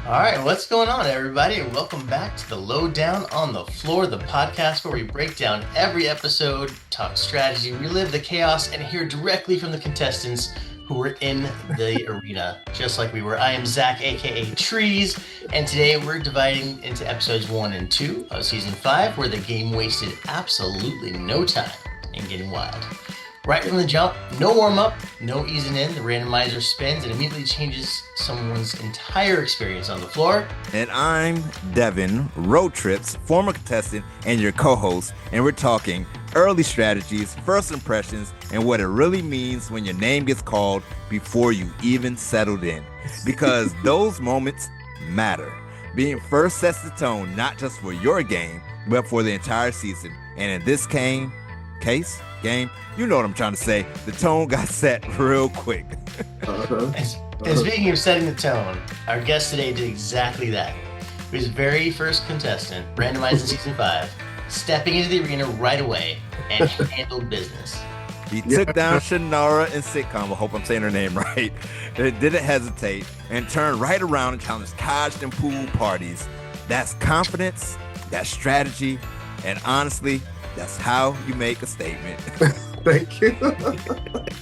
All right, what's going on, everybody? Welcome back to the Lowe Down on the Floor, the podcast where we break down every episode, talk strategy, relive the chaos, and hear directly from the contestants who were in the arena, just like we were. I am Zach, aka Trees, and today we're dividing into episodes 1 and 2 of season 5, where the game wasted absolutely no time in getting wild. Right from the jump, no warm-up, no easing in, the randomizer spins and immediately changes someone's entire experience on the floor. And I'm Devin, Road Trips, former contestant, and your co-host, and we're talking early strategies, first impressions, and what it really means when your name gets called before you even settled in. Because those moments matter. Being first sets the tone, not just for your game, but for the entire season. And in this game, you know what I'm trying to say. The tone got set real quick. And speaking of setting the tone, our guest today did exactly that. He was the very first contestant, randomized in season 5, stepping into the arena right away and handled business. He took down Shanra in Sitcom, I hope I'm saying her name right, and didn't hesitate, and turned right around and challenged Kaj and pool parties. That's confidence, that's strategy, and honestly, that's how you make a statement. Thank you.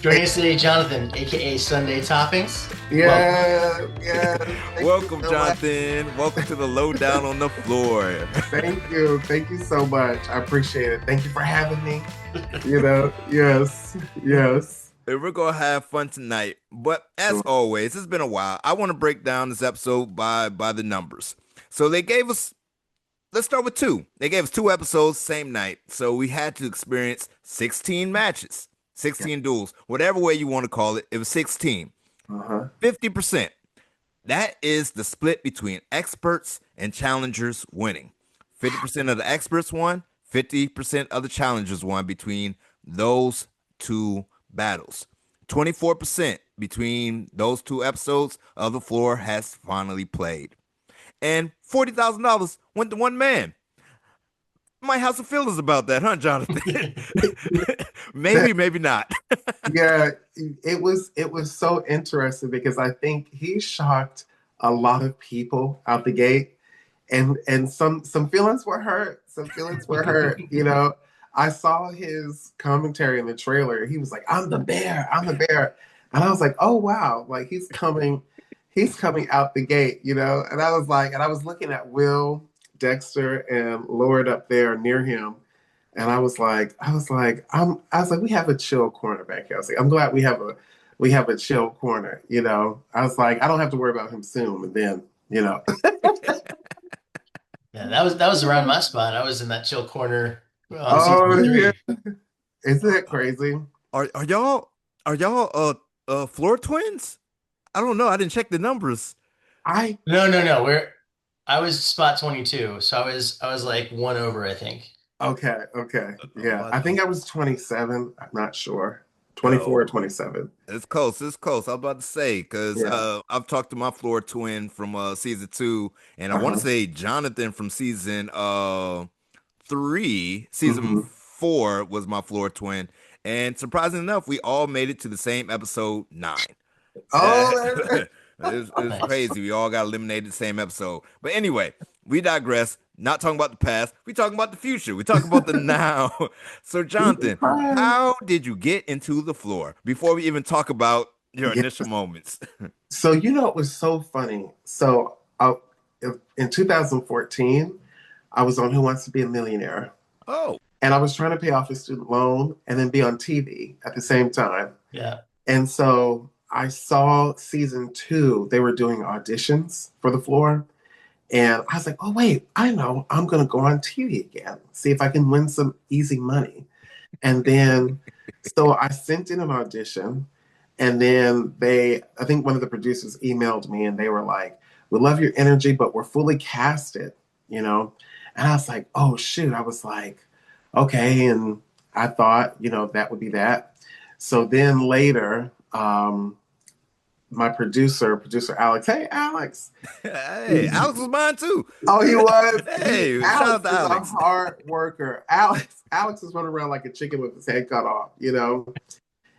Joining us today, Jonathan, aka Sundae Toppings. Yeah. Welcome, Jonathan. Welcome to the Lowe Down on the Floor. Thank you so much. I appreciate it. Thank you for having me. Yes. And we're gonna have fun tonight. But as always, it's been a while. I want to break down this episode by the numbers. So they gave us. Let's start with 2. They gave us 2 episodes same night. So we had to experience 16 matches, 16 duels, whatever way you want to call it. It was 16. 50%. That is the split between experts and challengers winning. 50% of the experts won, 50% of the challengers won between those 2 battles. 24% between those 2 episodes of The Floor has finally played. And $40,000 went to one man. Might have some feelings about that, huh, Jonathan? maybe not. Yeah, it was so interesting because I think he shocked a lot of people out the gate, and some feelings were hurt. You know, I saw his commentary in the trailer. He was like, "I'm the bear," and I was like, "Oh wow!" Like he's coming out the gate, you know? And I was looking at Will, Dexter, and Lord up there near him. And I was like, we have a chill corner back here. I was like, I'm glad we have a chill corner, you know? I was like, I don't have to worry about him soon. And then, you know. Yeah, that was around my spot. I was in that chill corner. Yeah. Isn't that crazy? Are y'all floor twins? I don't know. I didn't check the numbers. No. I was spot 22, so I was like 1 over, I think. Okay. Yeah. I think I was 27. I'm not sure. 24 or 27. It's close. I was about to say, because I've talked to my floor twin from season 2, and I want to say Jonathan from season 3. Season 4 was my floor twin. And surprisingly enough, we all made it to the same episode 9. It was crazy. We all got eliminated the same episode. But anyway, we digress. Not talking about the past. We talking about the future. We talking about the now. So, Jonathan, how did you get into the floor before we even talk about your initial moments? So, you know, it was so funny. So, in 2014, I was on Who Wants to Be a Millionaire. Oh. And I was trying to pay off a student loan and then be on TV at the same time. Yeah. And so I saw season 2, they were doing auditions for the floor. And I was like, oh, wait, I know. I'm going to go on TV again, see if I can win some easy money. And then, so I sent in an audition. And then I think one of the producers emailed me and they were like, we love your energy, but we're fully casted, you know? And I was like, oh, shoot. I was like, okay. And I thought, you know, that would be that. So then later, my producer Alex. Hey, Alex. Hey, Alex was mine too. Oh, he was. Hey, shout out to Alex. A hard worker. Alex is running around like a chicken with his head cut off, you know.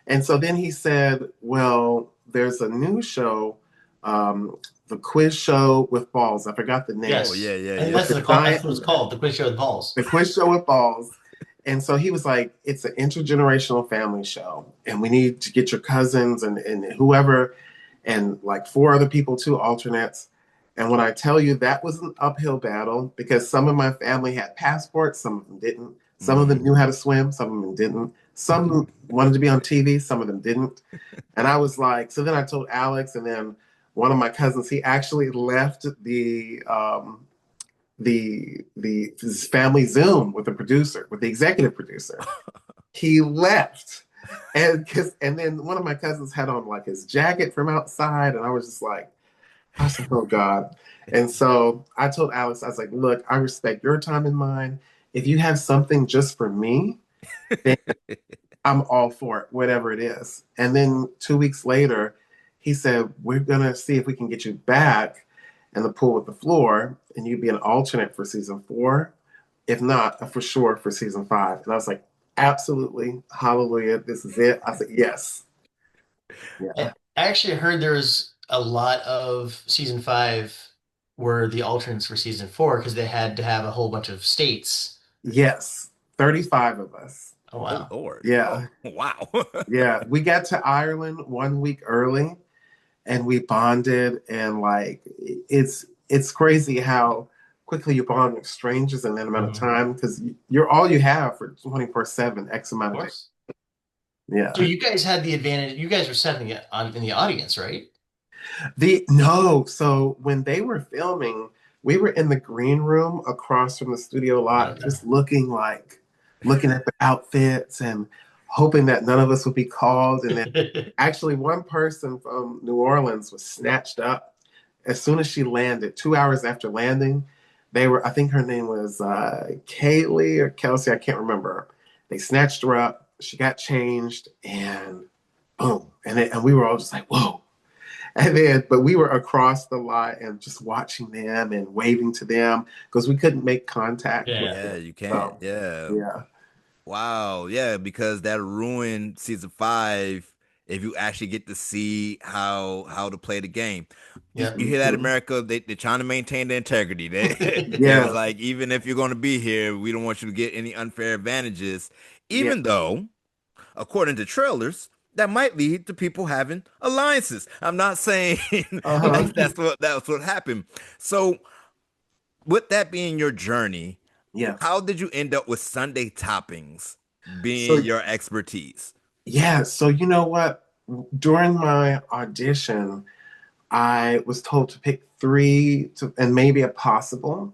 And so then he said, "Well, there's a new show the quiz show with balls. I forgot the name. Oh, Yes. yeah, yeah, I think yeah. that's that's what it's called, the quiz show with balls. The quiz show with balls. And so he was like, it's an intergenerational family show. And we need to get your cousins and whoever, and like 4 other people, 2 alternates. And when I tell you that was an uphill battle because some of my family had passports, some of them didn't. Some of them knew how to swim, some of them didn't. Some wanted to be on TV, some of them didn't. And I was like, so then I told Alex, and then one of my cousins, he actually left his family Zoom with the producer, with the executive producer. He left. And then one of my cousins had on like his jacket from outside, and I was just like, I said, oh God. And so I told Alex, I was like, look, I respect your time and mine. If you have something just for me, then I'm all for it, whatever it is. And then 2 weeks later, he said, we're gonna see if we can get you back in the pool with the floor, and you'd be an alternate for season 4. If not, for sure for season 5. And I was like, absolutely, hallelujah, this is it. I said, yes. Yeah. I actually heard there was a lot of season 5 were the alternates for season 4 because they had to have a whole bunch of states. Yes. 35 of us. Oh wow. Oh, Lord. Yeah. Oh, wow. Yeah. We got to Ireland 1 week early and we bonded, and like it's crazy how quickly you bond with strangers in that amount of time because you're all you have for 24/7 X Of amount of days. course. Yeah. So you guys had the advantage. You guys were setting it on in the audience, right? So when they were filming, we were in the green room across from the studio lot, Okay. just looking at the outfits and hoping that none of us would be called. And then actually one person from New Orleans was snatched up as soon as she landed. 2 hours after landing, I think her name was Kaylee or Kelsey, I can't remember. They snatched her up, she got changed, and boom. And we were all just like, whoa. But we were across the lot and just watching them and waving to them because we couldn't make contact. Yeah. with Yeah, them. you can't. So, Yeah. yeah. Wow. Yeah, because that ruined season 5 if you actually get to see how to play the game. Yeah. You hear that, America? They're trying to maintain the integrity. They Yeah. was like, even if you're going to be here, we don't want you to get any unfair advantages. Even though, according to trailers, that might lead to people having alliances. I'm not saying Uh-huh. that's what happened. So, with that being your journey, Yeah. how did you end up with Sundae Toppings being So your expertise? yeah, so you know what? During my audition, I was told to pick 3 and maybe a possible.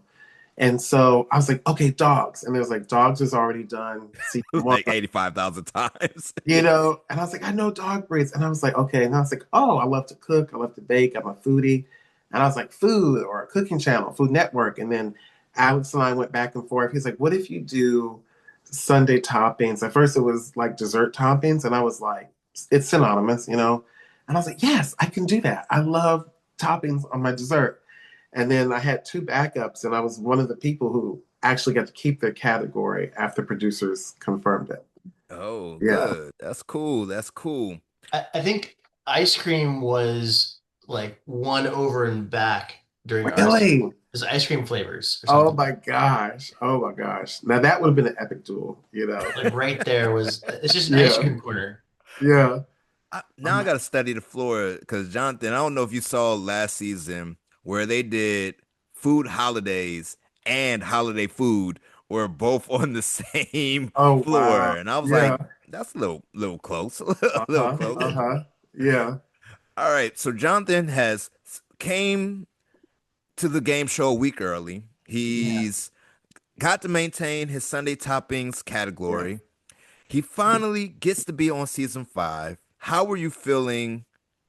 And so I was like, okay, dogs. And it was like, dogs is already done. Season 1. Like 85,000 times. And I was like, I know dog breeds. And I was like, okay. And I was like, oh, I love to cook. I love to bake. I'm a foodie. And I was like, food or a cooking channel, Food Network. And then Alex and I went back and forth. He's like, what if you do Sundae toppings? At first it was like dessert toppings. And I was like, it's synonymous, And I was like, yes, I can do that. I love toppings on my dessert. And then I had 2 backups, and I was one of the people who actually got to keep their category after producers confirmed it. Oh, Yeah. good. That's cool. That's cool. I think ice cream was like one over and back during our season. Really? It was ice cream flavors or Oh something. my gosh. Oh my gosh. Now that would have been an epic duel, Like right there was it's just an ice cream corner. Yeah. Now I got to study the floor because, Jonathan, I don't know if you saw last season where they did food holidays and holiday food were both on the same Oh floor. wow. And I was Yeah. like, that's a little close. A little close. Uh-huh. Yeah. All right. So Jonathan came to the game show a week early. He's got to maintain his Sundae Toppings category. He finally gets to be on season 5. How were you feeling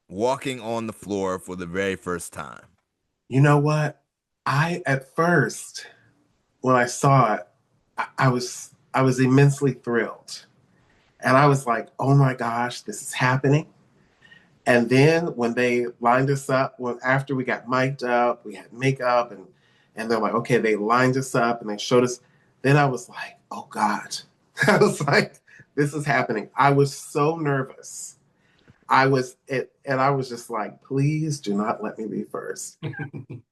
walking on the floor for the very first time? You know what? At first, when I saw it, I was immensely thrilled. And I was like, oh my gosh, this is happening. And then when they lined us up, after we got mic'd up, we had makeup, and they're like, okay, they lined us up and they showed us. Then I was like, oh God. I was like, this is happening. I was so nervous. I was it, and I was just like, please do not let me be first.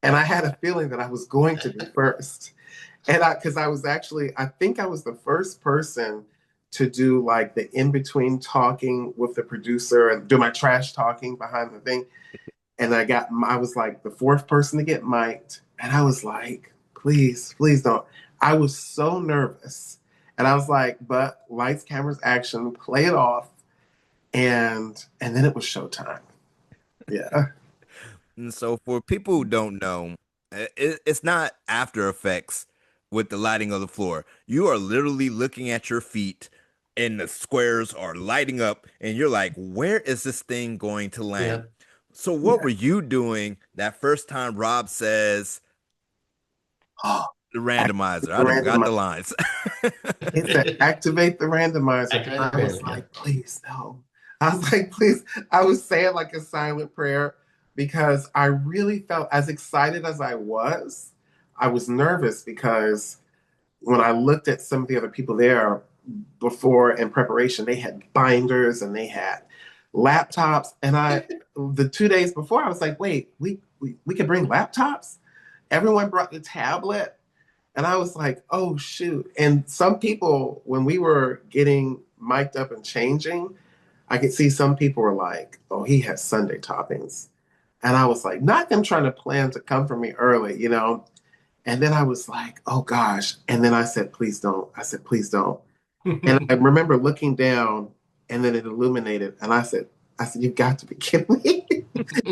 And I had a feeling that I was going to be first. And because I was actually, I think I was the first person to do like the in between talking with the producer and do my trash talking behind the thing. And I was like the fourth person to get mic'd. And I was like, please, please don't. I was so nervous. And I was like, but lights, cameras, action, play it off. And then it was showtime. Yeah. And so for people who don't know, it's not After Effects with the lighting of the floor. You are literally looking at your feet and the squares are lighting up and you're like, where is this thing going to land? Yeah. So what Yeah. were you doing that first time Rob says Oh, the randomizer? I the done forgot the randomizer. lines. He said, activate the randomizer. Activate the I was random. Yeah. like, please, no. I was like, please. I was saying like a silent prayer because I really felt as excited as I was nervous because when I looked at some of the other people there before in preparation, they had binders and they had laptops. And the 2 days before, I was like, wait, we could bring laptops? Everyone brought the tablet. And I was like, oh, shoot. And some people, when we were getting mic'd up and changing, I could see some people were like, oh, he has Sundae toppings. And I was like, not them trying to plan to come for me early, you know? And then I was like, oh gosh. And then I said, please don't. I said, please don't. And I remember looking down and then it illuminated. And I said, you've got to be kidding me.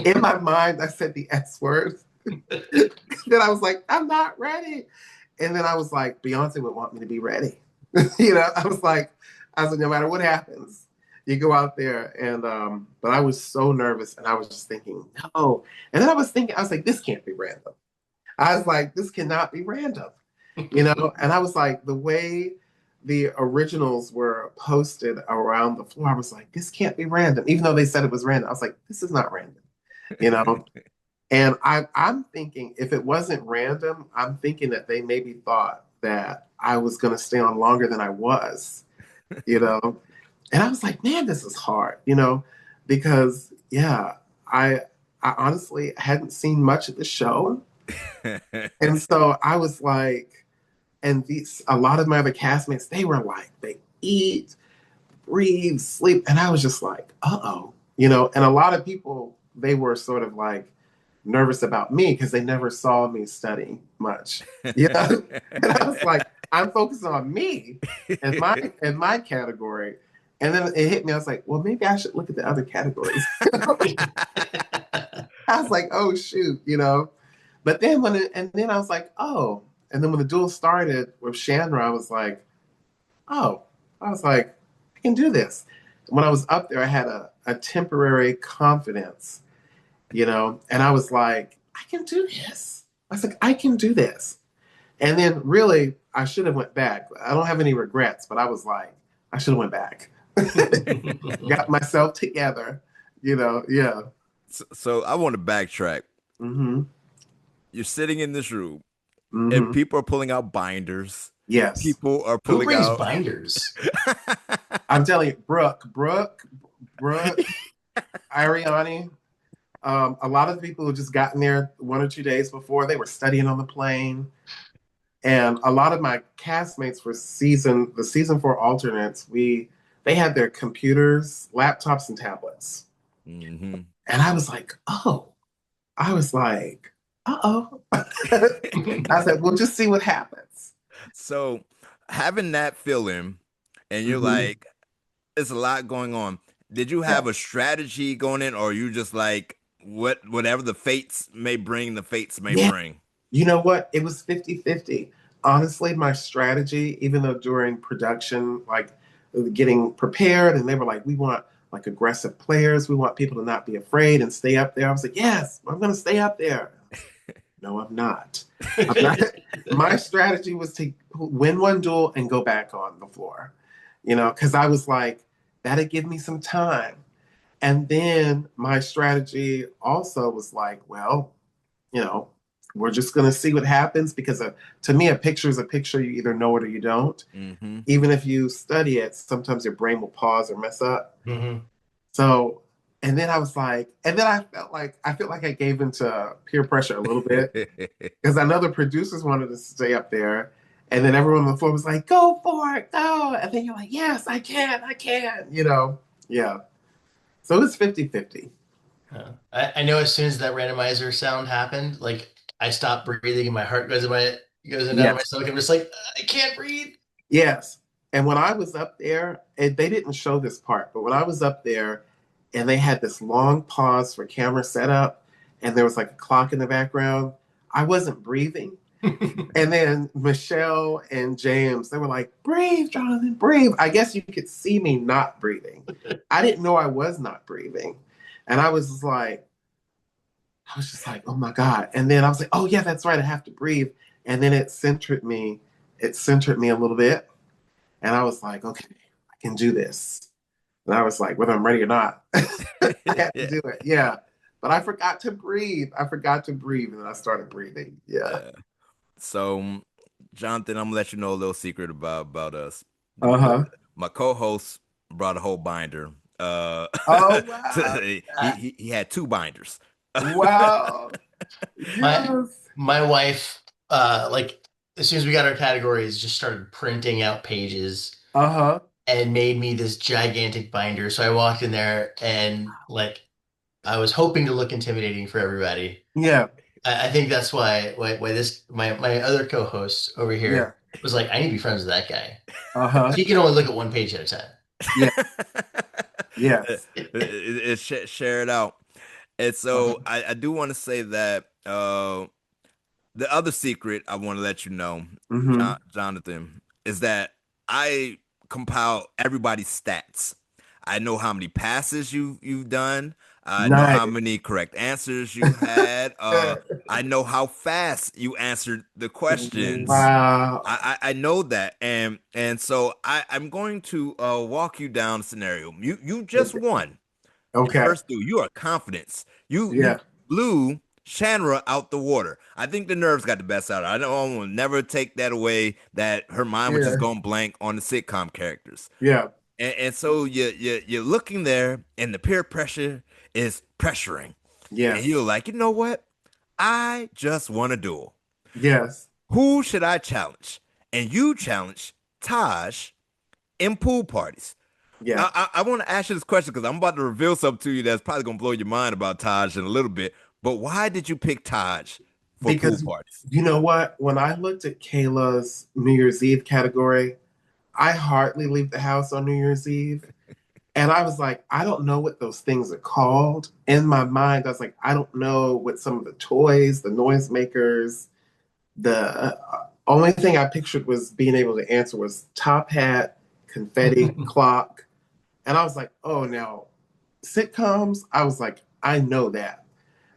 In my mind, I said the S word. Then I was like, I'm not ready. And then I was like, Beyonce would want me to be ready. I was like, no matter what happens, you go out there. And but I was so nervous and I was just thinking, no. And then I was like, this can't be random. I was like, this cannot be random, you know? And I was like, the way the originals were posted around the floor, I was like, this can't be random. Even though they said it was random, I was like, this is not random, you know? And I'm thinking if it wasn't random, I'm thinking that they maybe thought that I was going to stay on longer than I was, you know? And I was like, man, this is hard, you know? Because, yeah, I honestly hadn't seen much of the show. And so I was like, a lot of my other castmates, they were like, they eat, breathe, sleep. And I was just like, uh-oh, you know? And a lot of people, they were sort of like nervous about me because they never saw me studying much. Yeah. And I was like, I'm focused on me and my category. And then it hit me. I was like, well, maybe I should look at the other categories. I was like, oh shoot, you know. But then then I was like, oh. And then when the duel started with Shanra, I was like, oh. I was like, I can do this. When I was up there, I had a temporary confidence, you know, and I was like, I can do this. I was like, I can do this. And then really, I should have went back. I don't have any regrets, but I was like, I should have went back. Got myself together, you know, yeah. So I want to backtrack. Mm-hmm. You're sitting in this room and Mm-hmm. people are pulling out binders. Yes. People are Who pulling brings out binders? I'm telling you, Brooke, Ariani, a lot of the people who just gotten there 1 or 2 days before, they were studying on the plane. And a lot of my castmates for the season 4 alternates, they had their computers, laptops, and tablets. Mm-hmm. And I was like, oh. I was like, uh-oh. I said, we'll just see what happens. So having that feeling, and you're Mm-hmm. like, there's a lot going on. Did you have a strategy going in, or you just like whatever the fates may bring, the fates may bring? You know what? It was 50-50. Honestly, my strategy, even though during production, like getting prepared, and they were like, we want like aggressive players. We want people to not be afraid and stay up there. I was like, yes, I'm going to stay up there. No, I'm not. My strategy was to win one duel and go back on the floor, you know, because I was like, that'd give me some time. And then my strategy also was like, well, you know, we're just going to see what happens because to me, a picture is a picture. You either know it or you don't. Mm-hmm. Even if you study it, sometimes your brain will pause or mess up. Mm-hmm. So And then I was like, and then I felt like I gave into peer pressure a little bit because I know the producers wanted to stay up there. And then everyone on the floor was like, go for it, go. And then you're like, yes, I can, you know? Yeah. So it was 50-50. I know as soon as that randomizer sound happened, like I stopped breathing and my heart goes in down my Yes. stomach. I'm just like, I can't breathe. Yes. And when I was up there, and they didn't show this part, but when I was up there and they had this long pause for camera setup and there was like a clock in the background, I wasn't breathing. And then Michelle and James, they were like, breathe, Jonathan, breathe. I guess you could see me not breathing. I didn't know I was not breathing. And I was just like, oh my God. And then I was like, oh yeah, that's right. I have to breathe. And then it centered me a little bit. And I was like, okay, I can do this. And I was like, whether I'm ready or not, I had to Yeah. do it. Yeah. But I forgot to breathe. I forgot to breathe. And then I started breathing. Yeah. Yeah. So, Jonathan, I'm gonna let you know a little secret about us. Uh-huh. My co-host brought a whole binder. Oh wow. He had two binders. Wow. My Yes. my wife, like as soon as we got our categories, just started printing out pages Uh-huh. and made me this gigantic binder. So I walked in there and like I was hoping to look intimidating for everybody. Yeah. I think that's why this my other co-host over Yeah. here was like, I need to be friends with that guy. Uh-huh. He can only look at one page at a time. Yeah. Yes. Share it out. And Uh-huh. so I do want to say that the other secret I want to let you know, Mm-hmm. Jonathan, is that I compile everybody's stats. I know how many passes you've done. I know how Nice. many correct answers you had. I know how fast you answered the questions. Wow. I know that, and so I'm going to walk you down a scenario. You just Okay. won your Okay. first duel. You are confidence. You Yeah. blew Shanra out the water. I think the nerves got the best out of her. I know I will never take that away. That her mind was just Yeah. going blank on the sitcom characters. Yeah. And so you're looking there, and the peer pressure is pressuring, and Yes. you're like, you know what? I just want a duel. Yes. Who should I challenge? And you challenge Taj in pool parties. Yeah. I want to ask you this question because I'm about to reveal something to you that's probably gonna blow your mind about Taj in a little bit. But why did you pick Taj for pool Because parties? you know what? When I looked at Kayla's New Year's Eve category, I hardly leave the house on New Year's Eve. And I was like, I don't know what those things are called. In my mind, I was like, I don't know what some of the toys, the noisemakers, the only thing I pictured was being able to answer was top hat, confetti, clock. And I was like, oh, now sitcoms, I was like, I know that.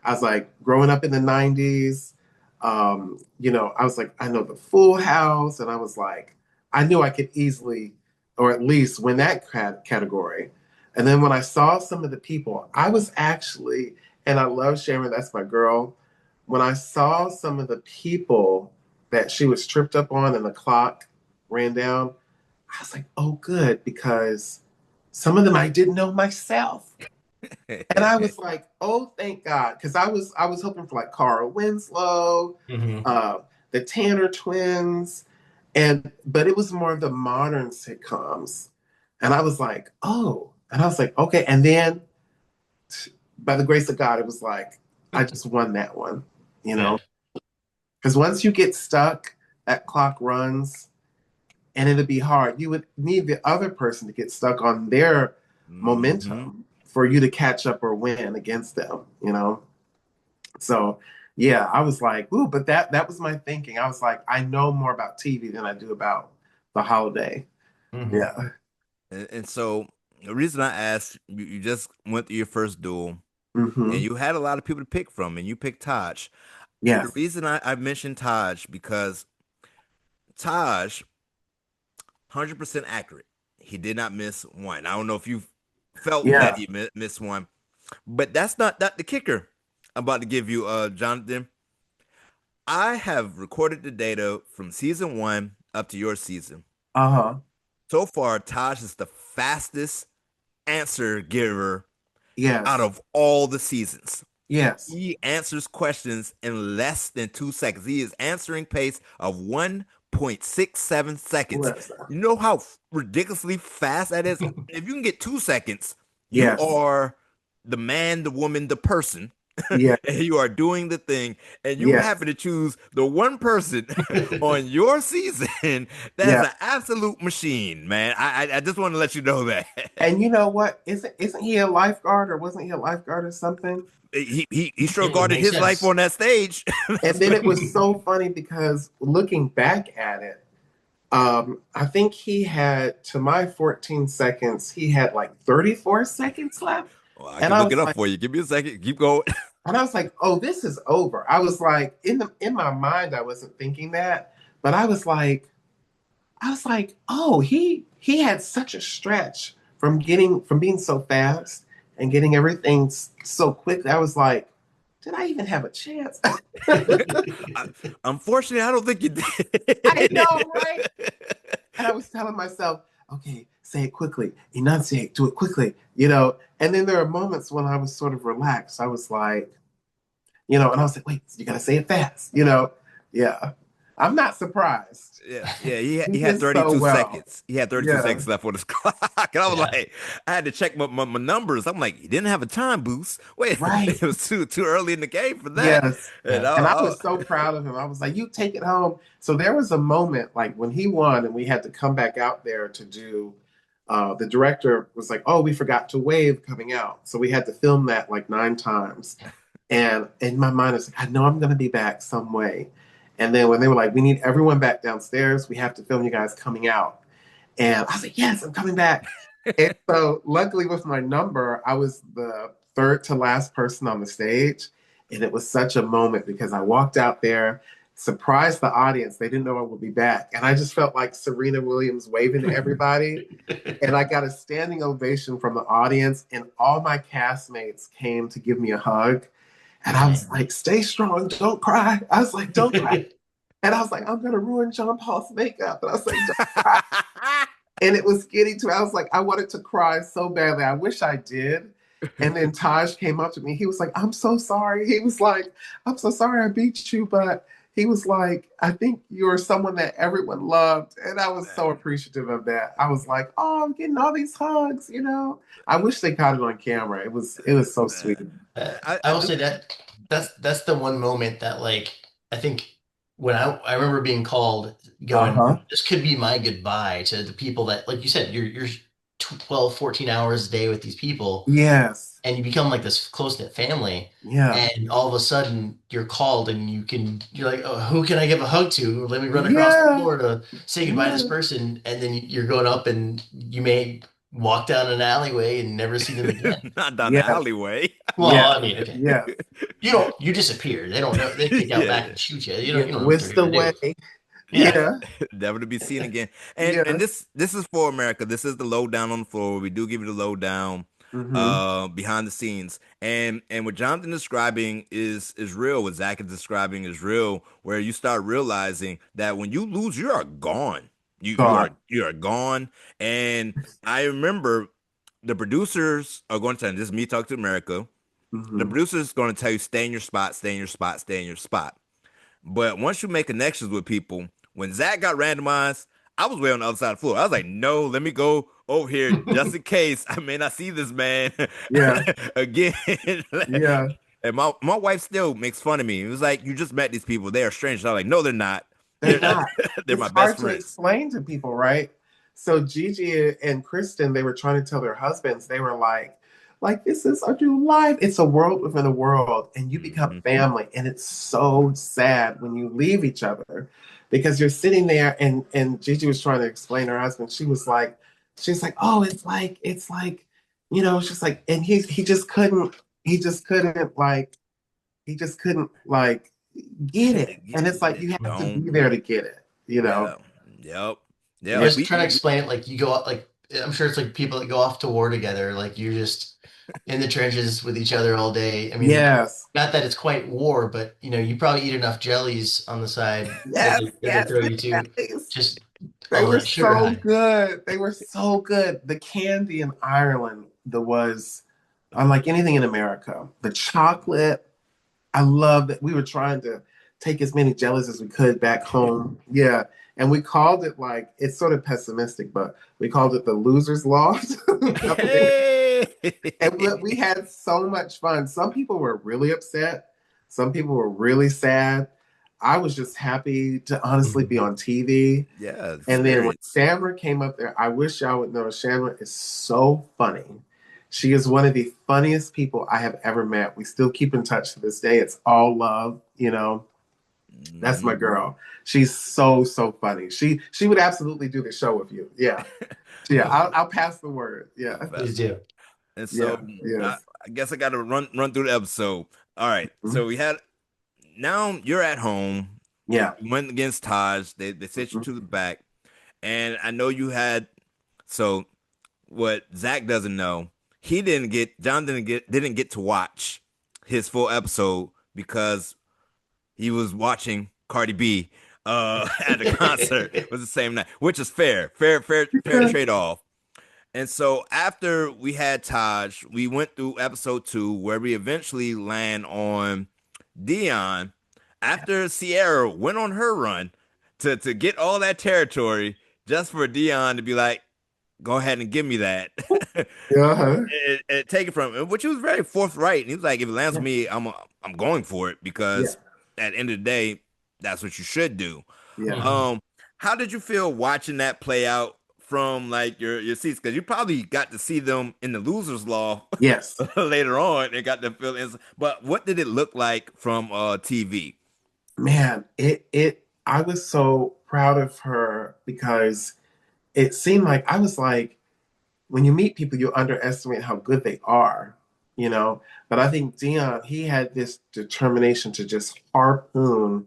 I was like, growing up in the 90s, I was like, I know the Full House. And I was like, I knew I could easily, or at least win that category. And then when I saw some of the people, I was actually, and I love Shanra, that's my girl. When I saw some of the people that she was tripped up on and the clock ran down, I was like, oh, good, because some of them I didn't know myself. And I was like, oh, thank God. Because I was hoping for like Carl Winslow, Mhm. uh, the Tanner twins, but it was more of the modern sitcoms. And I was like, oh. And I was like, okay. And then by the grace of God, it was like, I just won that one, you Yeah. know? Because once you get stuck, that clock runs and it'd be hard. You would need the other person to get stuck on their Hmm. momentum for you to catch up or win against them, you know? So yeah, I was like, ooh, but that was my thinking. I was like, I know more about TV than I do about the holiday. Mhm. Yeah. And so the reason I asked, you just went through your first duel, and Hmm. you had a lot of people to pick from, and you picked Taj. The Yes. reason I mentioned Taj because Taj, 100% accurate. He did not miss one. I don't know if you felt that Yeah. he missed one, but that's not the kicker. I'm about to give you, Jonathan. I have recorded the data from season one up to your season. Uh-huh. So far, Taj is the fastest answer giver out Yes. of all the seasons. Yes. He answers questions in less than 2 seconds. He is answering pace of 1.67 seconds. Listen. You know how ridiculously fast that is? If you can get 2 seconds, you Yes. are the man, the woman, the person, Yes. and you are doing the thing, and you Yes. happen to choose the one person on your season that's Yes. an absolute machine, man. I just want to let you know that. And you know what? Isn't he a lifeguard or wasn't he a lifeguard or something? He sure It would guarded make his life sense. on that stage. And then it was so funny because looking back at it, I think he had, to my 14 seconds, he had like 34 seconds left. Well, I And can I look it was up like, for you. Give me a second. Keep going. oh, this is over. I was like, in my mind, I wasn't thinking that, but I was like, oh, he had such a stretch from being so fast and getting everything so quick. I was like, did I even have a chance? I- Unfortunately, I don't think you I know, did. right? And I was telling myself, okay, say it quickly, enunciate, do it quickly, you know. And then there are moments when I was sort of relaxed. I was like, and I was like, wait, you gotta say it fast, you know. Yeah. I'm not surprised. Yeah. He He had did so 32 well. seconds. He had 32 Yeah. seconds left on his clock. And I was Yeah. like, I had to check my numbers. I'm like, he didn't have a time boost. Wait, Right. it was too early in the game for that. Yes. And Yeah. And I was so proud of him. I was like, you take it home. So there was a moment like when he won and we had to come back out there to do the director was like, oh, we forgot to wave coming out. So we had to film that like 9 times. And in my mind, it's like, I know I'm going to be back some way. And then when they were like, we need everyone back downstairs, we have to film you guys coming out. And I was like, yes, I'm coming back. And so luckily with my number, I was the third to last person on the stage. And it was such a moment because I walked out there, surprised the audience. They didn't know I would be back. And I just felt like Serena Williams waving to everybody. And I got a standing ovation from the audience. And all my castmates came to give me a hug. And I was like, stay strong, don't cry. I was like, don't cry. And I was like, I'm going to ruin John Paul's makeup. And I was like, don't cry. And it was getting to, I was like, I wanted to cry so badly. I wish I did. And then Taj came up to me. He was like, I'm so sorry. He was like, I'm so sorry I beat you. But he was like, I think you're someone that everyone loved. And I was so appreciative of that. I was like, oh, I'm getting all these hugs, you know. I wish they caught it on camera. It was so sweet. I will say that that's the one moment that like I think when I remember being called going, Uh-huh. this could be my goodbye to the people that like you said you're 12 14 hours a day with these people Yes. and you become like this close-knit family Yeah. and all of a sudden you're called and you're like, oh, who can I give a hug to? Let me run across the Yeah. floor to say goodbye to this Yeah. person, and then you're going up and you may walk down an alleyway and never see them again. Not down the Yes. alleyway. Well, Yes. I mean, okay. Yes. You disappear. They don't know. They take out back Yeah. and shoot you. You Yeah. don't know what they're Whisk gonna away. do. Yeah. Yeah. Never to be seen again. And Yeah. this is for America. This is the lowdown on the floor. We do give you the lowdown Hmm. behind the scenes. And what Jonathan describing is real. What Zach is describing is real, where you start realizing that when you lose, you are gone. God. You are gone. And I remember the producers are going to tell, this is me talking to America. The Hmm. producers going to tell you stay in your spot, stay in your spot, stay in your spot. But once you make connections with people, when Zach got randomized, I was way on the other side of the floor. I was like, no, let me go over here just in case I may not see this man Yeah. again. Yeah. And my wife still makes fun of me. It was like, you just met these people. They are strangers. I'm like, no, they're not. They're They're, not. they're It's my best hard to friends. explain to people, right? So Gigi and Kristen, they were trying to tell their husbands, they were like this is a new life. It's a world within a world, and you become Mhm. family. And it's so sad when you leave each other because you're sitting there and Gigi was trying to explain to her husband. She's like, oh, it's like, she's like, and he just couldn't like get it. And it's like you have to No. be there to get it, you know? Yeah. Yep. You're Yep. just trying to explain it like you go out like I'm sure it's like people that go off to war together. Like you're just in the trenches with each other all day. I mean, Yes. not that it's quite war, but you probably eat enough jellies on the side that Yes, they yes, throw you to yes. just They on were the sugar so high. good. They were so good. The candy in Ireland, unlike anything in America. The chocolate, I love that we were trying to take as many jellies as we could back home. Yeah. And we called it like, it's sort of pessimistic, but we called it the loser's loft. Hey! And we had so much fun. Some people were really upset. Some people were really sad. I was just happy to honestly be on TV. Yeah, And then when spirits. Shanra came up there, I wish y'all would know Shanra is so funny. She is one of the funniest people I have ever met. We still keep in touch to this day. It's all love, you know. That's my Mhm. girl. She's so funny. She would absolutely do the show with you. Yeah, yeah. I'll pass the word. Yeah, Please do. And so yeah, yes. I guess I got to run through the episode. All right. Mhm. So we had now you're at home. Yeah. You went against Taj. They sent you Mhm. to the back, and I know you had. So what Zach doesn't know, John didn't get to watch his full episode because he was watching Cardi B at the concert. It was the same night, which is fair to trade off. And so after we had Taj, we went through episode 2 where we eventually land on Dion after Sierra went on her run to get all that territory just for Dion to be like, go ahead and give me that. Uh-huh. and take it from him, which he was very forthright. And he was like, if it lands Yeah. on me, I'm going for it Yeah. because at the end of the day, that's what you should do. Yeah. Mhm. How did you feel watching that play out from like your seats? Because you probably got to see them in the losers law Yes. later on and got to feel but what did it look like from TV? Man, it I was so proud of her because it seemed like I was like, when you meet people, you underestimate how good they are, you know. But I think Dion, he had this determination to just harpoon,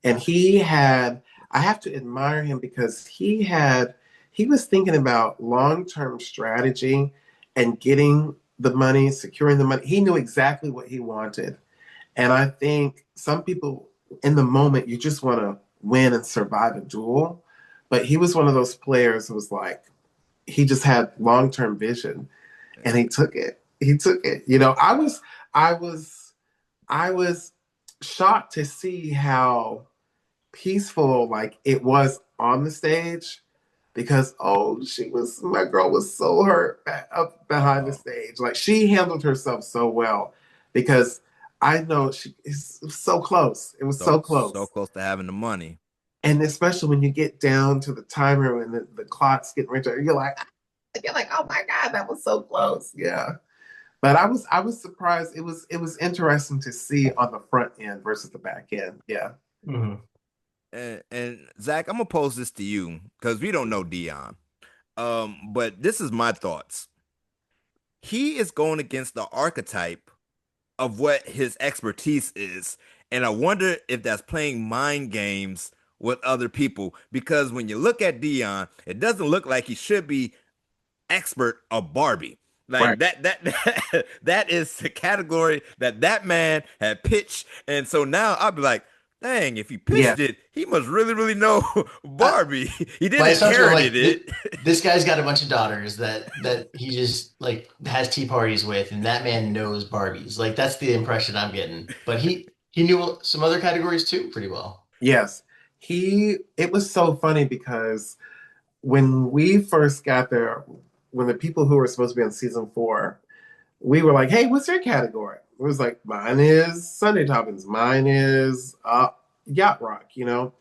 and I have to admire him because he was thinking about long-term strategy and getting the money, securing the money. He knew exactly what he wanted. And I think some people in the moment, you just want to win and survive a duel. But he was one of those players who was like, he just had long-term vision and he took it. He took it. You know, I was, I was shocked to see how peaceful like it was on the stage because my girl was so hurt up behind the Oh, stage. Like she handled herself so well because I know she is so close. It was so so close. close to having the money. And especially when you get down to the timer and the clock's getting ready, you're like, oh my God, that was so close. Yeah. But I was surprised. It was interesting to see on the front end versus the back end. Yeah. Mhm. And Zach, I'm gonna pose this to you because we don't know Dion. But this is my thoughts. He is going against the archetype of what his expertise is. And I wonder if that's playing mind games with other people. Because when you look at Dion, it doesn't look like he should be expert of Barbie. Right. Like that is the category that man had pitched. And so now I'll be like, dang, if he Yeah. pitched it, he must really know I, Barbie. He my didn't assumption was inherit like it. this guy's got a bunch of daughters that he just like has tea parties with, and that man knows Barbies. Like that's the impression I'm getting. But he knew some other categories too pretty well. Yes. It was so funny because when we first got there, when the people who were supposed to be on season 4, we were like, hey, what's your category? It was like, mine is Sundae Toppings, mine is Yacht Rock, you know?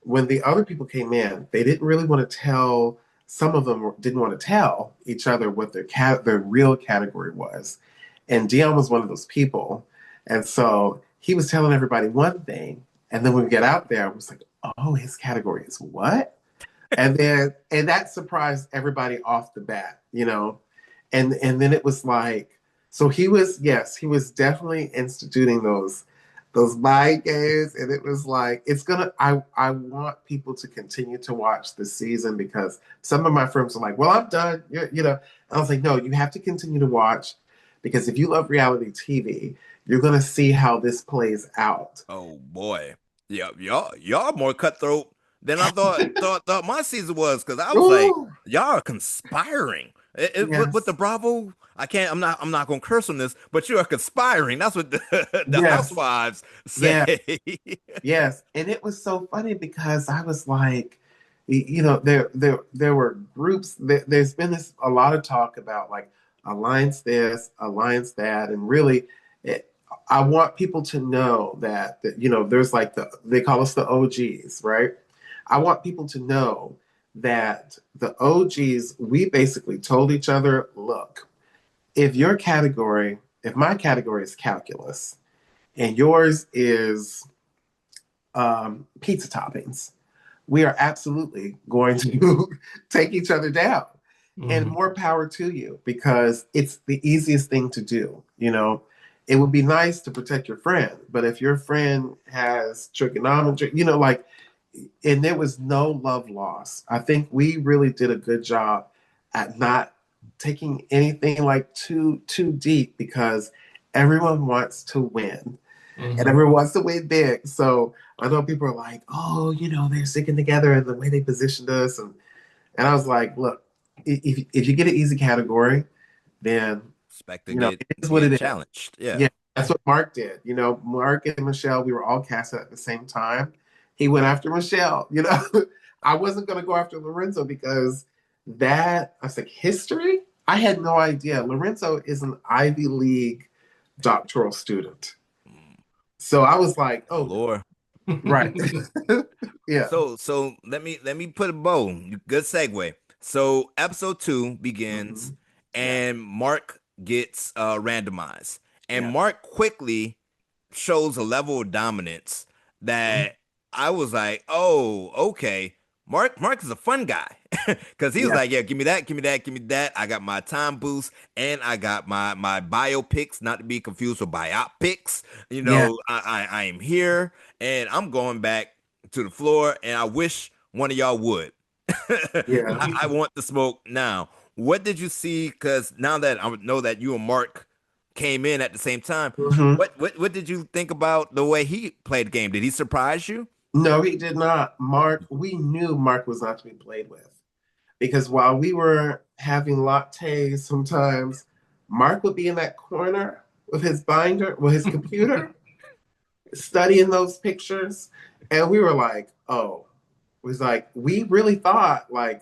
When the other people came in, they didn't really want to tell, some of them didn't want to tell each other what their real category was. And Dion was one of those people. And so he was telling everybody one thing. And then when we get out there, it was like, oh, his category is what? And that surprised everybody off the bat, you know. And then it was like, so he was definitely instituting those mind games, and it was like I want people to continue to watch this season because some of my friends are like, well, I'm done, you know. I was like, no, you have to continue to watch because if you love reality TV, you're gonna see how this plays out. Oh boy. Yeah, y'all more cutthroat than I thought my season was because I was like, Ooh, y'all are conspiring. With the Yes. Bravo, I can't. I'm not gonna curse on this, but you are conspiring. That's what the Yes. housewives Yeah. say. Yes. And it was so funny because I was like, there were groups. There's been a lot of talk about like alliance this, alliance that, and really, it, I want people to know that there's like they call us the OGs, right? I want people to know that the OGs, we basically told each other, look, if my category is calculus and yours is pizza toppings, we are absolutely going to take each other down. And Mhm. more power to you because it's the easiest thing to do. It would be nice to protect your friend, but if your friend has trigonometry, like, and there was no love loss. I think we really did a good job at not taking anything like too deep because everyone wants to win and Mhm. everyone wants to win big. So I know people are like, oh, they're sticking together and the way they positioned us. And I was like, look, if you get an easy category, then, Expect it to is what get it is. challenged. Yeah. Yeah, that's what Mark did. Mark and Michelle, we were all casted at the same time. He went after Michelle. I wasn't going to go after Lorenzo because I was like, history? I had no idea. Lorenzo is an Ivy League doctoral student. Mm, So I was like, oh no. Allure. Right. Yeah. So let me put a bow. Good segue. So episode 2 Hmm. begins Yeah. and Mark gets randomized. And Yeah. Mark quickly shows a level of dominance Mhm. that I was like, oh, okay. Mark is a fun guy. Cause he was Yeah. like, yeah, give me that, give me that, give me that. I got my time boost and I got my biopics, not to be confused with biopics. Yeah. I am here and I'm going back to the floor, and I wish one of y'all would. Yeah. I want the smoke now. What did you see? Because now that I know that you and Mark came in at the same time, Hmm. what did you think about the way he played the game? Did he surprise you? No, he did not. We knew Mark was not to be played with because while we were having lattes sometimes, Mark would be in that corner with his binder, with his computer, studying those pictures. And we were like, oh, it was like, we really thought, like,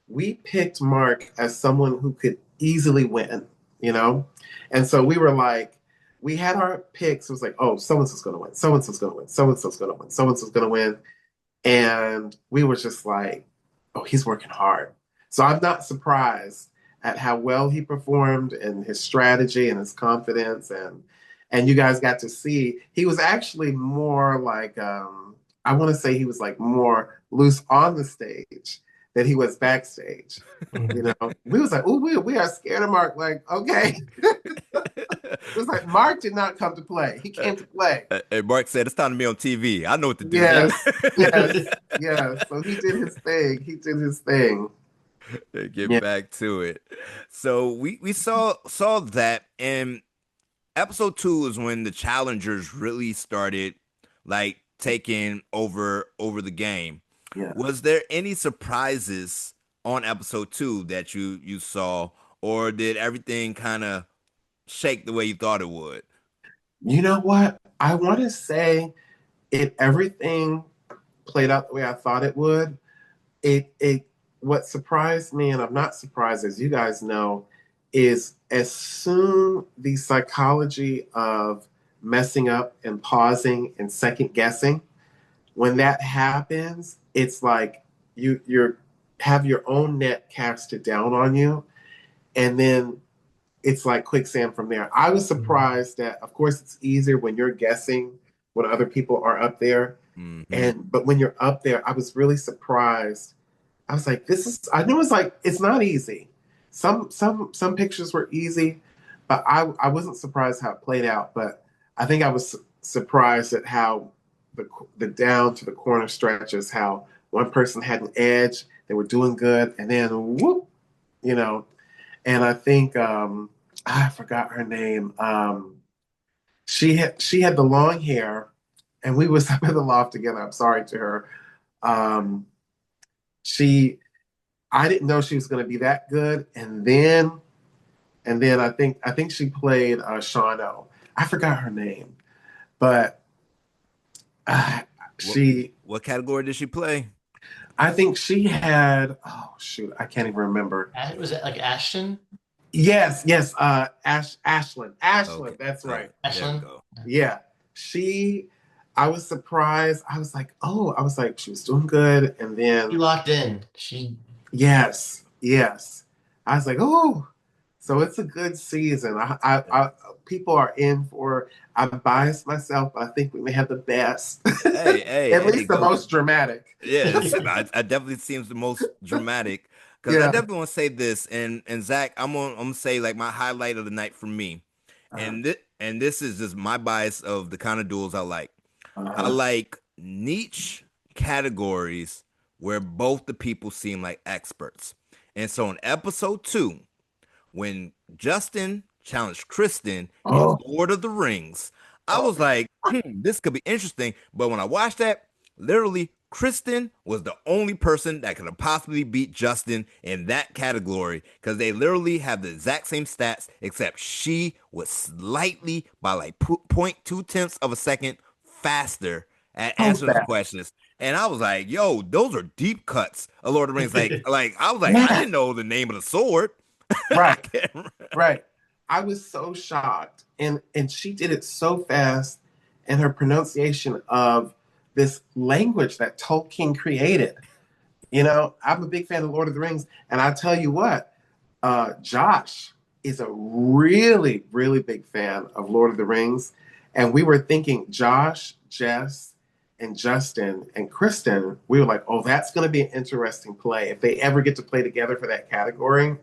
we picked Mark as someone who could easily win, you know? And so we were like, we had our picks. It was like, oh, so and so's going to win. So and so's going to win. So and so's going to win. So and so's going to win. And we were just like, oh, he's working hard. So I'm not surprised at how well he performed and his strategy and his confidence. And you guys got to see he was actually more like I want to say he was like more loose on the stage than he was backstage. Mhm. We was like, oh, we are scared of Mark. Like, okay. It was like Mark did not come to play. He came to play. And Mark said, "It's time to be on TV. I know what to do." Yeah. Yes, yes, yes. So he did his thing. He did his thing. Get Yeah. back to it. So we saw that, and episode 2 is when the challengers really started like taking over the game. Yeah. Was there any surprises on episode 2 that you saw, or did everything kind of shake the way you thought it would? You know what? I want to say everything played out the way I thought it would. It what surprised me, and I'm not surprised, as you guys know, is as soon the psychology of messing up and pausing and second guessing, when that happens, it's like you're have your own net casted down on you, and then it's like quicksand from there. I was Mhm. surprised that, of course, it's easier when you're guessing when other people are up there, Hmm. and but when you're up there, I was really surprised. I was like, this is. I knew it's like it's not easy. Some pictures were easy, but I wasn't surprised how it played out. But I think I was surprised at how the down to the corner stretches, how one person had an edge, they were doing good, and then whoop, you know. And I think I forgot her name. She had the long hair, and we was up in the loft together. I'm sorry to her. Um, she I didn't know she was going to be that good. And then I think she played Shauna. I forgot her name, but uh, What she what category did she play? I think she had, oh shoot, I can't even remember. Was it like Ashton? Yes, yes, Ashlyn. Okay. Ashlyn, that's Oh, right. there we Ashlyn? go. Yeah. She I was surprised. I was like, oh, I was like, she was doing good. And She then locked in. She yes, yes. I was like, oh, so it's a good season. People are in for. I'm biased myself, but I think we may have the best, Hey, hey, at hey, least the go. most dramatic. Yeah, I definitely seems the most dramatic because I Yeah. definitely want to say this, and Zach, I'm gonna say like my highlight of the night for me, Uh, and this is just my bias of the kind of duels I like. I uh, like niche categories where both the people seem like experts, and so in episode 2, when Justin challenged Kristen in oh, Lord of the Rings, I oh, was like, this could be interesting. But when I watched that, literally, Kristen was the only person that could have possibly beat Justin in that category because they literally have the exact same stats, except she was slightly by like 0.2 of a second faster at so answering the sad. questions. And I was like, yo, those are deep cuts of Lord of the Rings. Like I was like, I Yeah. didn't know the name of the sword. I Right. can't remember. Right. I was so shocked. And she did it so fast, and her pronunciation of this language that Tolkien created. I'm a big fan of Lord of the Rings, and I tell you what, Josh is a really, really big fan of Lord of the Rings. And we were thinking Josh, Jess, and Justin and Kristen, we were like, oh, that's going to be an interesting play if they ever get to play together for that category.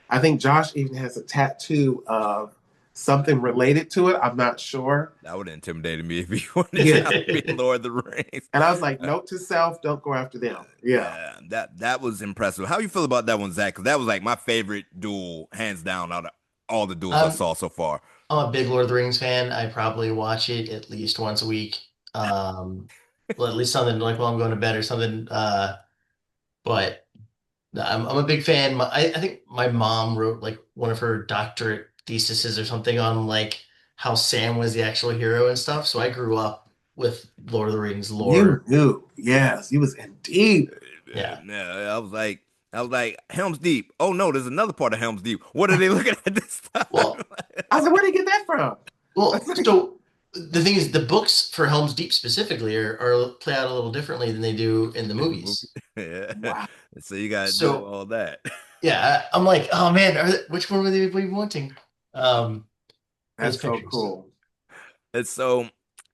I think Josh even has a tattoo of something related to it. I'm not sure. That would have intimidated me if you wanted Yeah. to be Lord of the Rings. And I was like, Uh, note to self, don't go after them. Yeah. yeah, that was impressive. How you feel about that one, Zach? Because that was like my favorite duel, hands down, out of all the duels I I'm saw so far. I'm a big Lord of the Rings fan. I probably watch it at least once a week. Well, at least something like while I'm going to bed or something. But no, I'm a big fan. I think my mom wrote like one of her doctorate theses or something on like how Sam was the actual hero and stuff. So I grew up with Lord of the Rings You lore. knew. Yes, you was in deep. Yeah. Yeah, I was like, Helm's Deep. Oh no, there's another part of Helm's Deep. What are they looking at this time? Well, I said, where did you get that from? well, so the thing is, the books for Helm's Deep specifically are play out a little differently than they do in the In the movie. movies. Yeah. Wow. So you gotta do So all that. yeah, I'm like, oh man, which one were they wanting? Um, those That's so pictures. cool. And so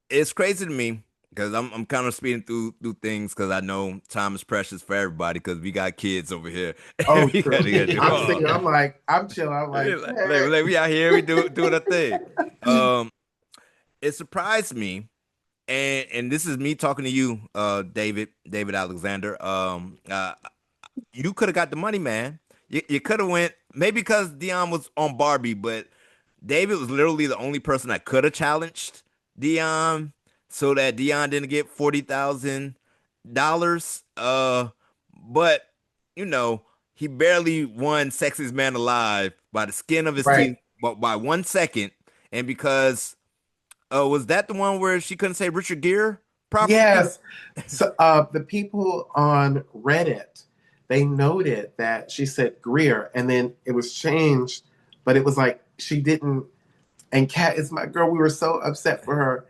it's crazy to me because I'm kind of speeding through things because I know time is precious for everybody because we got kids over here. Oh, We true. gotta do I'm all sitting, that. I'm like, I'm chilling. I'm like, hey. We out here, we doing a thing. Um, it surprised me, and this is me talking to you, David Alexander. You could have got the money, man. You could have went maybe because Dion was on Barbie, but David was literally the only person that could have challenged Dion, so that Dion didn't get $40,000. But you know he barely won Sexiest Man Alive by the skin of his Right. teeth, but by 1 second. And because was that the one where she couldn't say Richard Gere properly? Yes. So the people on Reddit, they noted that she said Greer, and then it was changed, but it was like she didn't. And Kat is my girl. We were so upset for her.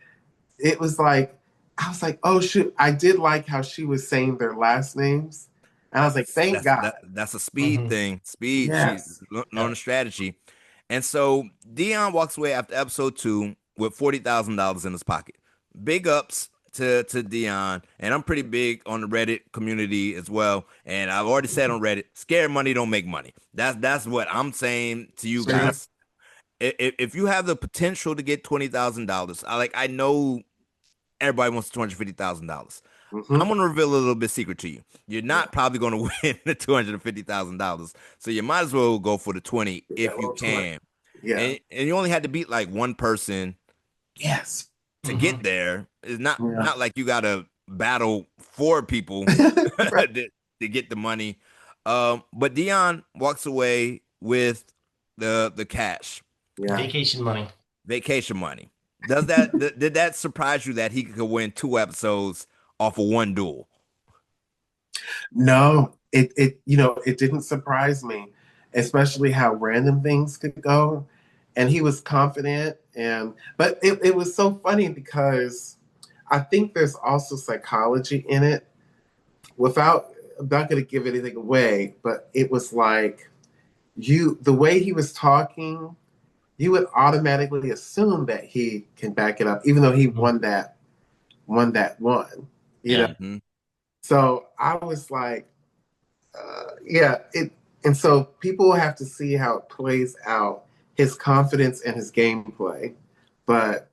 It was like I was like, oh shoot. I did like how she was saying their last names, and I was like, thank God. That's a speed Hmm. thing. Speed. She Yes. learned a strategy, and so Dion walks away after episode 2 with $40,000 in his pocket. Big ups to Dion, and I'm pretty big on the Reddit community as well. And I've already said on Reddit, scared money don't make money. That's what I'm saying to you So, guys. If you have the potential to get $20,000, I know everybody wants $250,000. I'm mhm. gonna reveal a little bit secret to you. You're Yeah. not probably gonna win the $250,000, so you might as well go for the 20 That if you little 20. can. Yeah. And you only had to beat like one person Yes. to Hmm. get there. It's Yeah. not like you gotta battle four people Right. to get the money. But Dion walks away with the cash, Yeah. Vacation money. vacation money. Did that surprise you that he could win 2 episodes off of one duel? No, it didn't surprise me, especially how random things could go. And he was confident but it was so funny because I think there's also psychology in it. Without I'm not gonna give anything away, but it was like the way he was talking, you would automatically assume that he can back it up, even though he Mhm. won that one, you know. Yeah. Mm-hmm. So I was like, yeah, and so people will have to see how it plays out, his confidence and his gameplay. But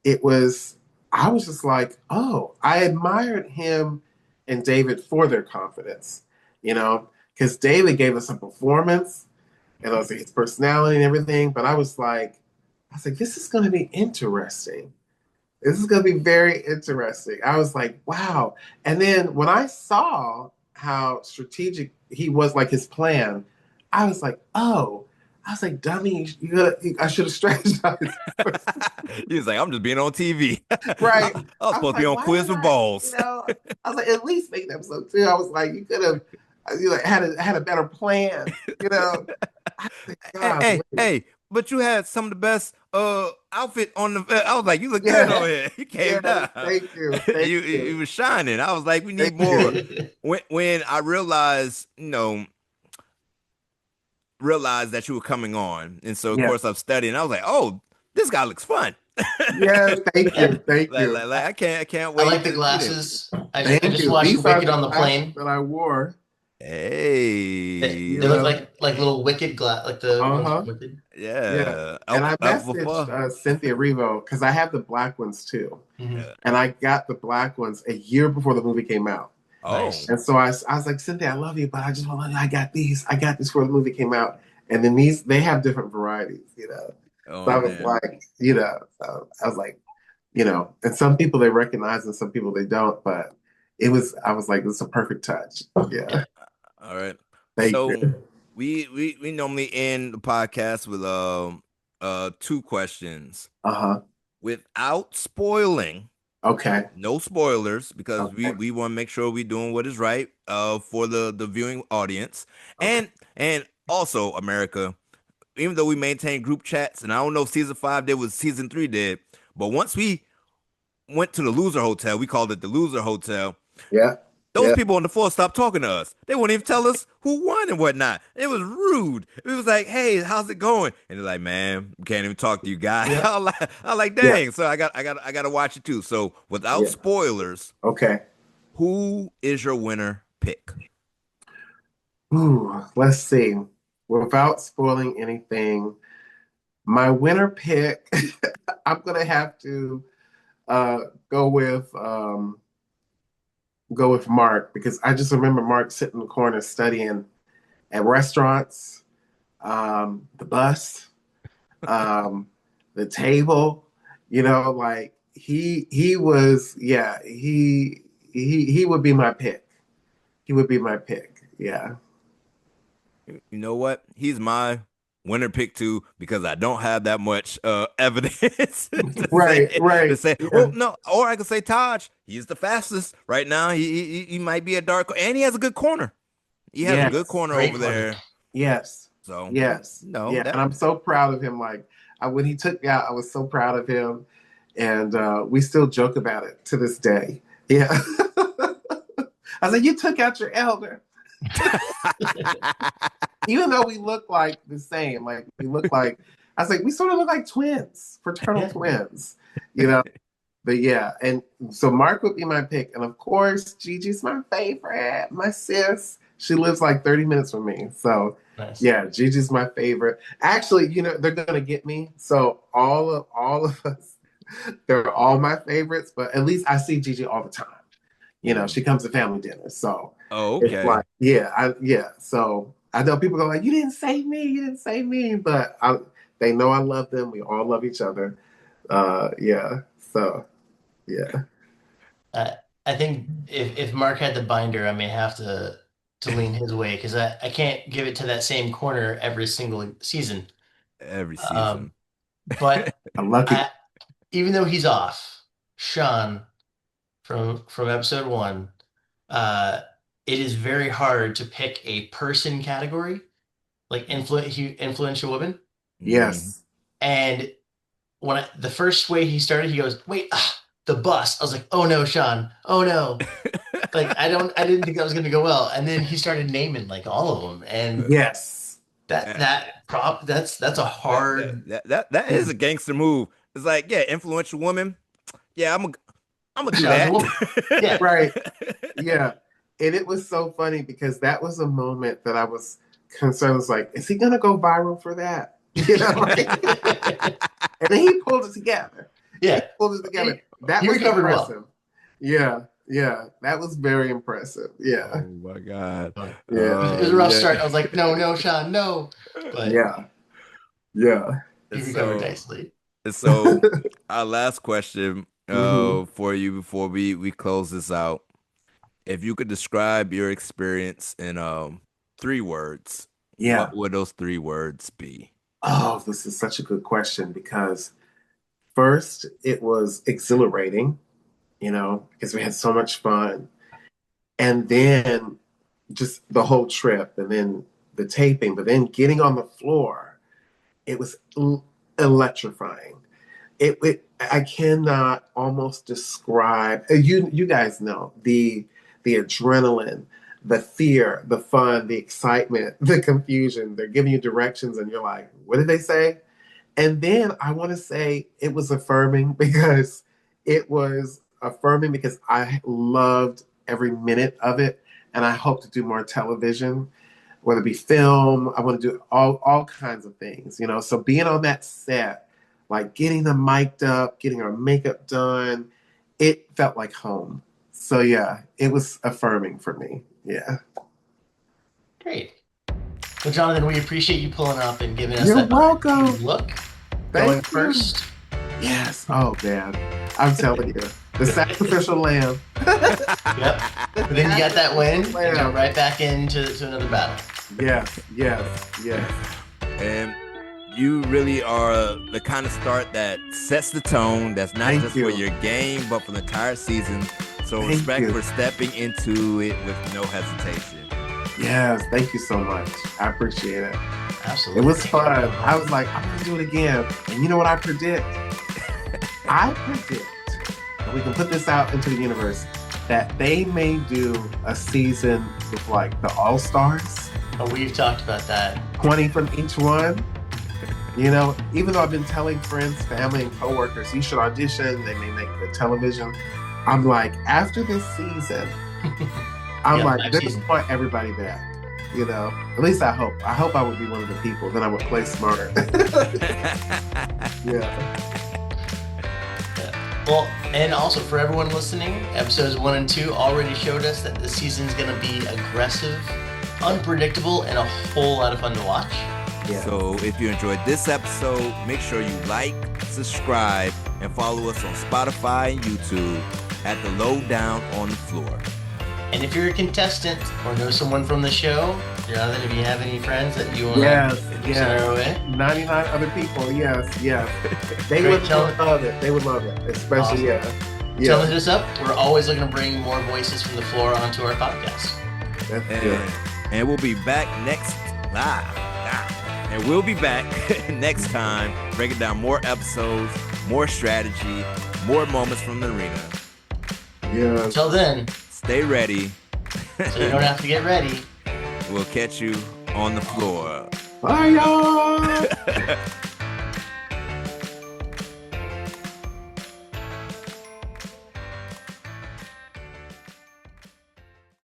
it was, I was just like, oh, I admired him and David for their confidence, because David gave us a performance and I was like his personality and everything. But I was like, this is going to be interesting. This is going to be very interesting. I was like, wow. And then when I saw how strategic he was, like his plan, I was like, oh, I was like, dummy, I should have strategized. He was like, I'm just being on TV. Right. I was I was supposed to be like, on why Quiz did with I, Balls. I was like, at least make an episode two. I was like, you could have, had a better plan, you know. I was like, Hey, God, hey, hey, but you had some of the best outfit on the. I was like, you look good yeah, on here. You came yes, down. thank you, thank You you, was shining. I was like, we thank need more. you. When I realized that you were coming on, and so of Yeah, course I'm studying. I was like, oh, this guy looks fun. yes, thank Yeah. you, thank you, I can't I wait like the to see this. glasses. I thank just you. watched These are Wicked the on the glasses plane. that I wore. They You Hey, look know, like little Wicked glass, like the ones uh-huh. from Wicked. Yeah. yeah, And I out for messaged fun. Cynthia Revo because I have the black ones too. Hmm. Yeah. And I got the black ones a year before the movie came out. Oh, Nice. And so I was like, Cynthia, I love you, but I just want to let you, I got these. I got this before the movie came out. And then they have different varieties. So oh I was man. like, so I was like, and some people they recognize and some people they don't. But I was like, this is a perfect touch. Yeah. Yeah. All right. Thank you. So we normally end the podcast with two questions Uh-huh. without spoiling. Okay. No spoilers because Okay. we want to make sure we're doing what is right for the viewing audience. Okay. And also America, even though we maintain group chats, and I don't know if season 5 did what season 3 did, but once we went to the loser hotel, we called it the loser hotel. Yeah. Those Yeah. people on the floor stopped talking to us. They wouldn't even tell us who won and whatnot. It was rude. It was like, "Hey, how's it going?" And they're like, "Man, we can't even talk to you guys." Yeah. I like, Yeah. dang. So I got to watch it too. So without Yeah. spoilers, Okay. who is your winner pick? Ooh, let's see. Without spoiling anything, my winner pick, I'm gonna have to uh, go with um, go with Mark because I just remember Mark sitting in the corner studying at restaurants, the bus, um, the table. Like he was, yeah, he would be my pick. He would be my pick. Yeah. You know what? He's my winner pick too because I don't have that much evidence Right. to Right. say. Yeah. Well, no, or I could say Taj. He's the fastest right now. He might be a dark, and he has a good corner. He has a good Yes. corner Great over corner. there. Yes. So Yes. no, Yeah. that And I'm so proud of him. Like when he took me out, I was so proud of him. And we still joke about it to this day. Yeah. I was like, you took out your elder. Even though we look like the same, like we look like I was like, we sort of look like twins, fraternal Yeah. twins, you know. But yeah, and so Mark would be my pick. And of course, Gigi's my favorite, my sis. She lives like 30 minutes from me. So Nice. yeah, Gigi's my favorite. Actually, they're gonna get me. So all of us, they're all my favorites, but at least I see Gigi all the time. She comes to family dinner. So oh, it's okay. like, yeah. So I know people go like, you didn't save me, you didn't save me, but they know I love them. We all love each other. Yeah. So yeah. Uh, I think if Mark had the binder, I may have to lean his way because I can't give it to that same corner every single season. Every Um, season. but I'm lucky. even though he's off, Sean from episode one, uh, it is very hard to pick a person category like influential woman. Yes. And when the first way he started, he goes, "Wait, the bus." I was like, "Oh no, Sean! Oh no!" Like I didn't think that was going to go well. And then he started naming like all of them, and Yes. that's a hard. That is a gangster move. It's like, yeah, influential woman. Yeah, I'm gonna do Sean's a woman. that. Yeah. Right. Yeah. And it was so funny because that was a moment that I was concerned. I was like, is he gonna go viral for that? You know, and then he pulled it together. Yeah. He pulled it together. That He was recovered well. impressive. Yeah. Yeah. That was very impressive. Yeah. Oh my God. Yeah. It was a rough start. I was like, no, Sean, no. But Yeah. Yeah. he recovered nicely. So our last question Mhm. for you before we close this out. If you could describe your experience in 3 words, Yeah. what would those 3 words be? Oh, this is such a good question because first it was exhilarating, you know, because we had so much fun. And then just the whole trip and then the taping, but then getting on the floor, it was electrifying. I cannot almost describe, you guys know the adrenaline, the fear, the fun, the excitement, the confusion. They're giving you directions and you're like, what did they say? And then I want to say it was affirming because I loved every minute of it. And I hope to do more television, whether it be film. I want to do all kinds of things, you know. So being on that set, like getting them mic'd up, getting our makeup done, it felt like home. So yeah, it was affirming for me. Yeah. Great. Well, Jonathan, we appreciate you pulling up and giving us You're that welcome. look. Thank Going you. first. Yes. Oh man, I'm telling you, the sacrificial lamb. Yep. But then you got that win and Lamb. jump right back into another battle. Yes. And you really are the kind of start that sets the tone. That's not Thank just you. for your game, but for the entire season. So Thank respect you. for stepping into it with no hesitation. Yes. Thank you so much. I appreciate it. Absolutely. It was fun. I was like, I'm gonna do it again. And you know what I predict? I predict, and we can put this out into the universe, that they may do a season with like the All-Stars, Oh, we've talked about that. 20 from each one. You know, even though I've been telling friends, family, and coworkers, you should audition, they may make the television. I'm like, after this season, I'm Yeah, like, 5 they seasons. just want everybody back. You know, at least I hope. I hope I would be one of the people. Then I would play smarter. Yeah. Well, and also for everyone listening, episodes 1 and 2 already showed us that this season's going to be aggressive, unpredictable, and a whole lot of fun to watch. Yeah. So if you enjoyed this episode, make sure you like, subscribe, and follow us on Spotify and YouTube at the Lowe Down on the Floor. And if you're a contestant or know someone from the show, Jonathan, if you have any friends that you want Yes, to send our way, 99 other people, yes. They Great, would tell- love it. They would love it, especially, tell us up. We're always looking to bring more voices from the floor onto our podcast. That's good. And we'll be back next And we'll be back next time, breaking down more episodes, more strategy, more moments from the arena. Yes. Until then, Stay ready. so you don't have to get ready. We'll catch you on the floor. Bye, y'all.